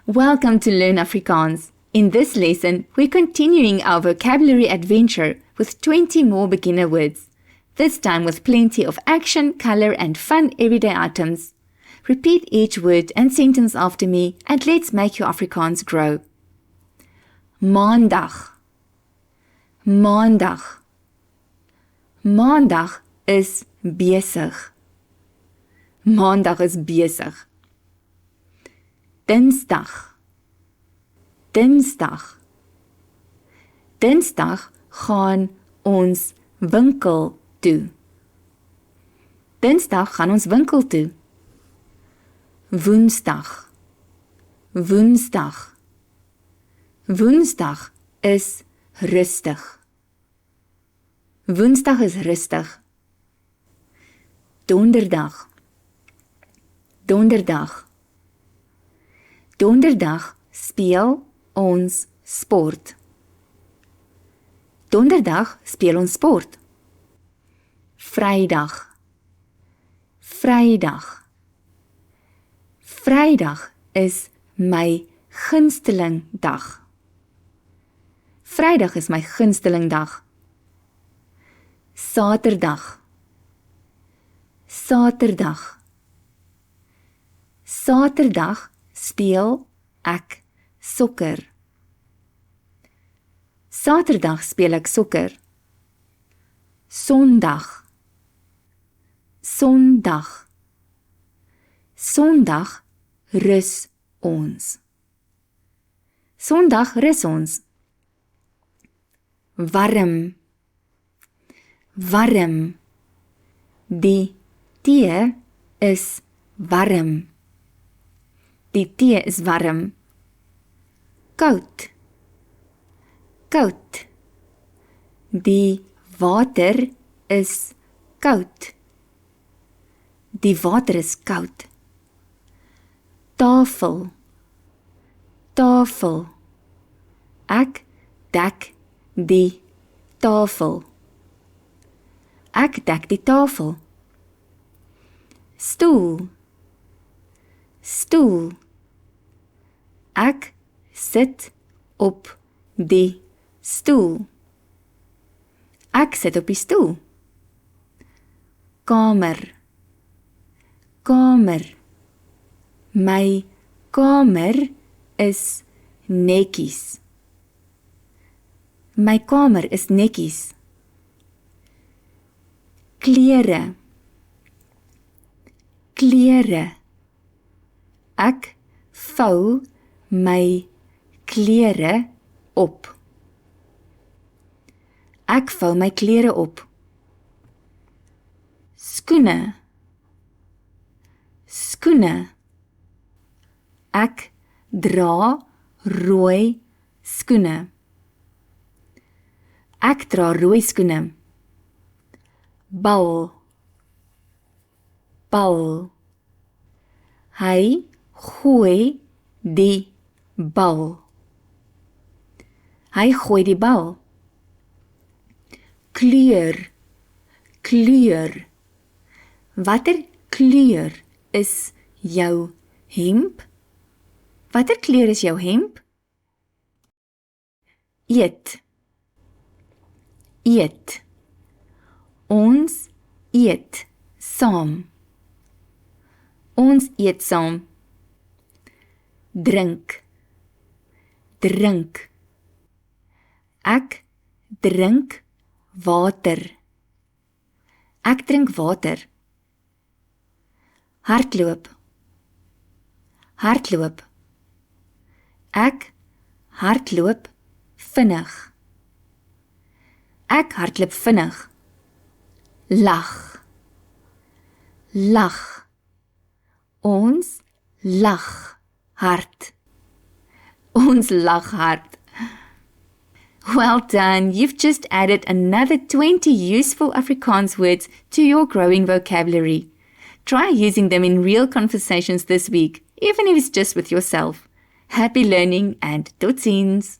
Welcome to Learn Afrikaans. In this lesson, we're continuing our vocabulary adventure with 20 more beginner words, this time with plenty of action, color, and fun everyday items. Repeat each word and sentence after me, and let's make your Afrikaans grow. Maandag. Maandag. Maandag is besig. Maandag is besig. Dinsdag. Dinsdag. Dinsdag gaan ons winkel toe. Dinsdag gaan ons winkel toe. Woensdag. Woensdag. Woensdag is rustig. Woensdag is rustig. Donderdag. Donderdag. Donderdag speel ons sport. Donderdag speel ons sport. Vrydag. Vrydag. Vrydag is my gunsteling dag. Vrydag is my gunsteling dag. Saterdag. Saterdag. Saterdag speel ek sokker. Saterdag speel ek sokker. Sondag. Sondag. Sondag rus ons. Sondag rus ons. Warm. Warm. Die tee is warm. Die tee is warm. Koud. Koud. Die water is koud. Die water is koud. Tafel. Tafel. Ek dek die tafel. Ek dek die tafel. Stoel. Stoel. Ek sit op die stoel. Ek sit op die stoel. Kamer. Kamer. My kamer is netjies. My kamer is netjies. Klere. Klere. Ek vou my klere op. Ek vou my klere op. Skoene. Skoene. Ek dra rooi skoene. Ek dra rooi skoene. Bal. Bal. Hy gooi die bal. Hy gooi die bal. Kleur. Kleur. Watter kleur is jou hemp? Watter kleur is jou hemp? Eet. Eet. Ons eet saam. Ons eet saam. Drink. Drink. Ek drink water. Ek drink water. Hardloop. Hardloop. Ek hardloop vinnig. Ek hardloop vinnig. Lag. Lag. Ons lag hard. Ons lag hard. Well done, you've just added another 20 useful Afrikaans words to your growing vocabulary. Try using them in real conversations this week, even if it's just with yourself. Happy learning and totsiens!